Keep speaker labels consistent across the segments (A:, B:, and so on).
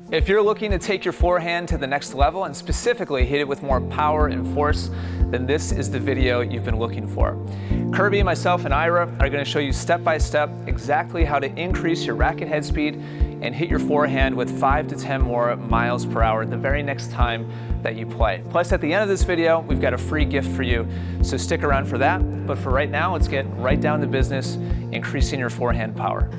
A: If you're looking to take your forehand to the next level and specifically hit it with more power and force, then this is the video you've been looking for. Kirby, myself, and Ira are going to show you step by step exactly how to increase your racket head speed and hit your forehand with 5 to 10 more miles per hour the very next time that you play. Plus, at the end of this video, we've got a free gift for you, so stick around for that. But for right now, let's get right down to business, increasing your forehand power.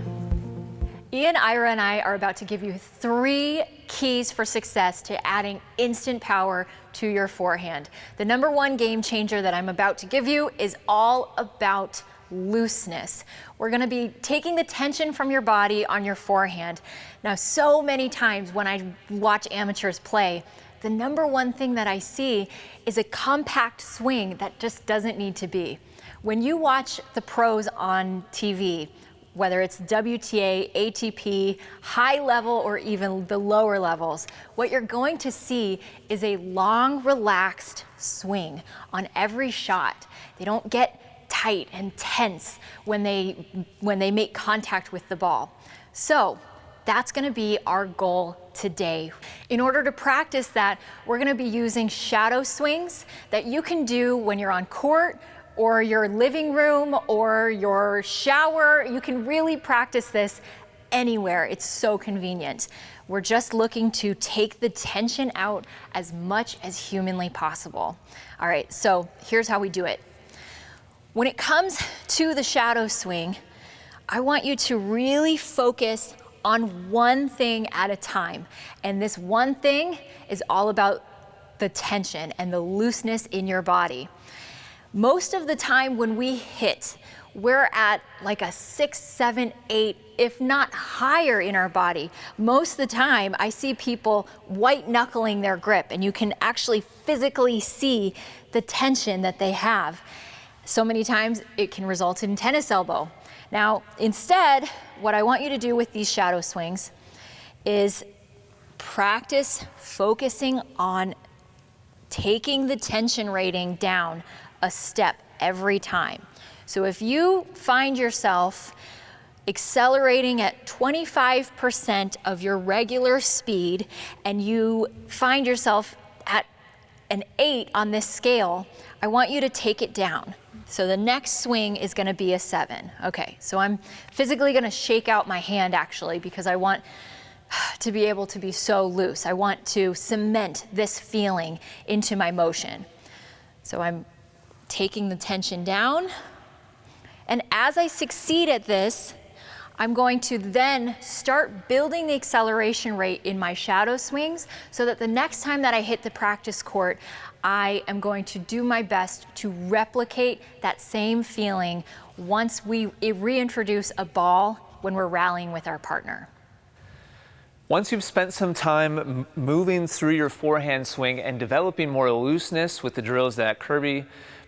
B: Ian, Ira, and I are about to give you 3 keys for success to adding instant power to your forehand. The #1 game changer that I'm about to give you is all about looseness. We're going to be taking the tension from your body on your forehand. Now, so many times when I watch amateurs play, the #1 thing that I see is a compact swing that just doesn't need to be. When you watch the pros on TV, whether it's WTA, ATP, high level, or even the lower levels, what you're going to see is a long, relaxed swing on every shot. They don't get tight and tense when they make contact with the ball. So that's going to be our goal today. In order to practice that, we're going to be using shadow swings that you can do when you're on court, or your living room, or your shower. You can really practice this anywhere. It's so convenient. We're just looking to take the tension out as much as humanly possible. All right, so here's how we do it. When it comes to the shadow swing, I want you to really focus on one thing at a time. And this one thing is all about the tension and the looseness in your body. Most of the time when we hit, we're at like a 6, 7, 8, if not higher in our body. Most of the time, I see people white knuckling their grip, and you can actually physically see the tension that they have. So many times it can result in tennis elbow. Now, instead, what I want you to do with these shadow swings is practice focusing on taking the tension rating down a step every time. So if you find yourself accelerating at 25% of your regular speed and you find yourself at an 8 on this scale, I want you to take it down. So the next swing is going to be a 7. Okay, so I'm physically going to shake out my hand actually, because I want to be able to be so loose. I want to cement this feeling into my motion. So I'm taking the tension down, and as I succeed at this, I'm going to then start building the acceleration rate in my shadow swings so that the next time that I hit the practice court, I am going to do my best to replicate that same feeling once we reintroduce a ball when we're rallying with our partner.
A: Once you've spent some time moving through your forehand swing and developing more looseness with the drills that Kirby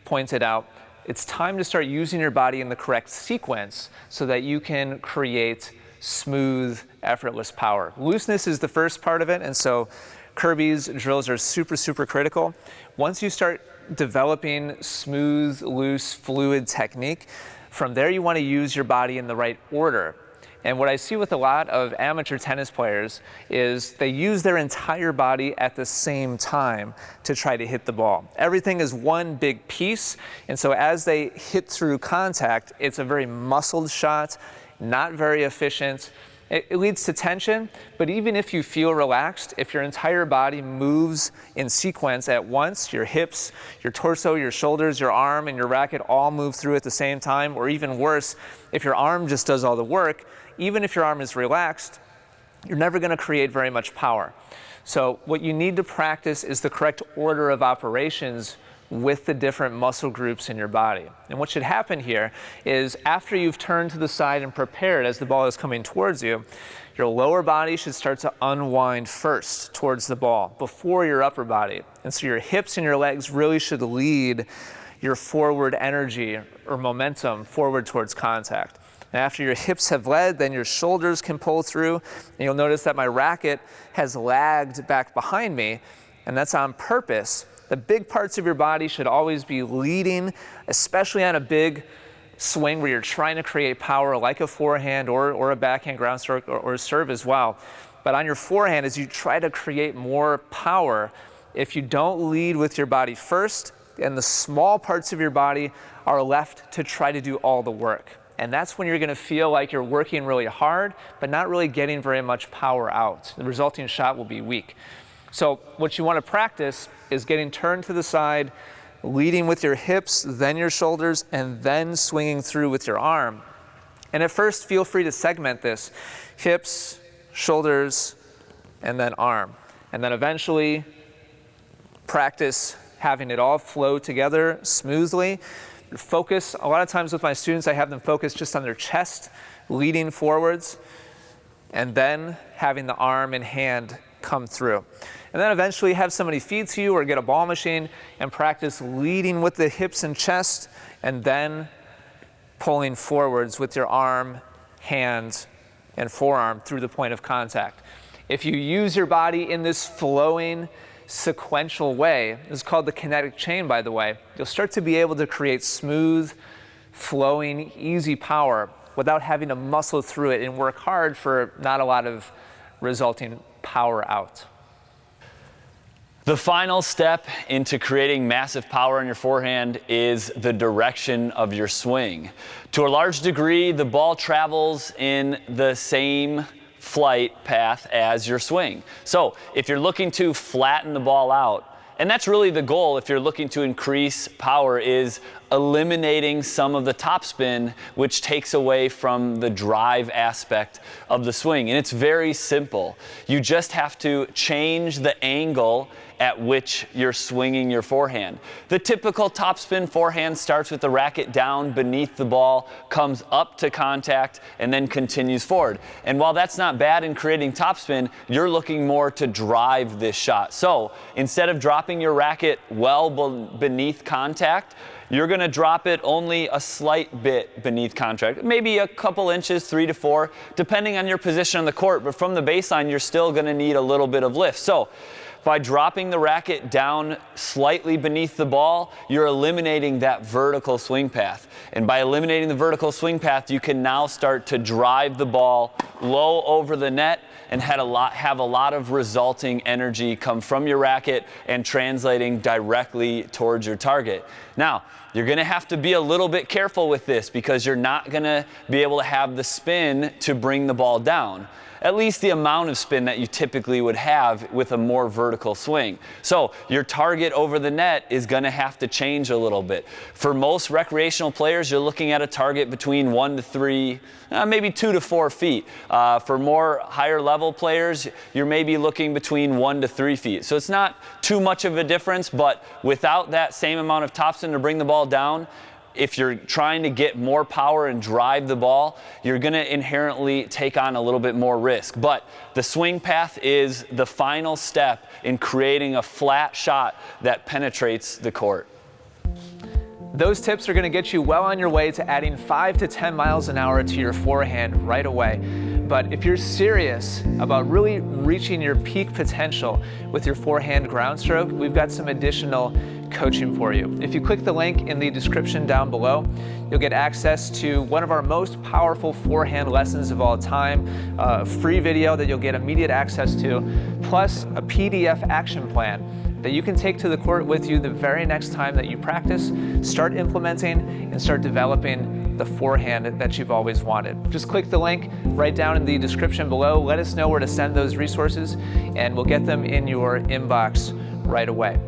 A: pointed out, it's time to start using your body in the correct sequence so that you can create smooth, effortless power. Looseness is the first part of it, and so Kirby's drills are super, super critical. Once you start developing smooth, loose, fluid technique, from there you want to use your body in the right order. And what I see with a lot of amateur tennis players is they use their entire body at the same time to try to hit the ball. Everything is one big piece, and so as they hit through contact, it's a very muscled shot, not very efficient. It leads to tension, but even if you feel relaxed, if your entire body moves in sequence at once, your hips, your torso, your shoulders, your arm, and your racket all move through at the same time, or even worse, if your arm just does all the work, even if your arm is relaxed, you're never going to create very much power. So what you need to practice is the correct order of operations with the different muscle groups in your body. And what should happen here is after you've turned to the side and prepared as the ball is coming towards you, your lower body should start to unwind first towards the ball before your upper body. And so your hips and your legs really should lead your forward energy or momentum forward towards contact. And after your hips have led, then your shoulders can pull through. And you'll notice that my racket has lagged back behind me, and that's on purpose. The big parts of your body should always be leading, especially on a big swing where you're trying to create power like a forehand or a backhand ground stroke or serve as well. But on your forehand, as you try to create more power, if you don't lead with your body first, and the small parts of your body are left to try to do all the work. And that's when you're going to feel like you're working really hard, but not really getting very much power out. The resulting shot will be weak. So what you want to practice is getting turned to the side, leading with your hips, then your shoulders, and then swinging through with your arm. And at first, feel free to segment this: hips, shoulders, and then arm. And then eventually practice having it all flow together smoothly. Focus, a lot of times with my students, I have them focus just on their chest, leading forwards, and then having the arm and hand come through. And then eventually have somebody feed to you or get a ball machine and practice leading with the hips and chest, and then pulling forwards with your arm, hand, and forearm through the point of contact. If you use your body in this flowing, sequential way, this is called the kinetic chain, by the way, you'll start to be able to create smooth, flowing, easy power without having to muscle through it and work hard for not a lot of resulting power out.
C: The final step into creating massive power in your forehand is the direction of your swing. To a large degree, the ball travels in the same flight path as your swing. So if you're looking to flatten the ball out, and that's really the goal if you're looking to increase power, is eliminating some of the topspin, which takes away from the drive aspect of the swing. And it's very simple. You just have to change the angle at which you're swinging your forehand. The typical topspin forehand starts with the racket down beneath the ball, comes up to contact, and then continues forward. And while that's not bad in creating topspin, you're looking more to drive this shot. So instead of dropping your racket well beneath contact, you're going to drop it only a slight bit beneath contact, maybe a couple inches, 3 to 4, depending on your position on the court. But from the baseline, you're still going to need a little bit of lift. So by dropping the racket down slightly beneath the ball, you're eliminating that vertical swing path. And by eliminating the vertical swing path, you can now start to drive the ball low over the net and have a lot of resulting energy come from your racket and translating directly towards your target. Now, you're going to have to be a little bit careful with this because you're not going to be able to have the spin to bring the ball down. At least the amount of spin that you typically would have with a more vertical swing. So your target over the net is going to have to change a little bit. For most recreational players, you're looking at a target between 1 to 3, maybe 2 to 4 feet. For more higher level players, you're maybe looking between 1 to 3 feet. So it's not too much of a difference, but without that same amount of topspin to bring the ball down, if you're trying to get more power and drive the ball, you're going to inherently take on a little bit more risk. But the swing path is the final step in creating a flat shot that penetrates the court.
A: Those tips are going to get you well on your way to adding 5 to 10 miles an hour to your forehand right away. But if you're serious about really reaching your peak potential with your forehand ground stroke, we've got some additional coaching for you. If you click the link in the description down below, you'll get access to one of our most powerful forehand lessons of all time, a free video that you'll get immediate access to, plus a PDF action plan that you can take to the court with you the very next time that you practice, start implementing, and start developing the forehand that you've always wanted. Just click the link right down in the description below. Let us know where to send those resources, and we'll get them in your inbox right away.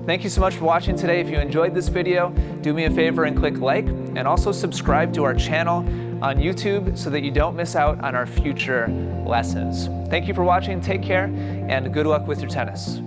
A: Thank you so much for watching today. If you enjoyed this video, do me a favor and click like, and also subscribe to our channel on YouTube so that you don't miss out on our future lessons. Thank you for watching, take care, and good luck with your tennis.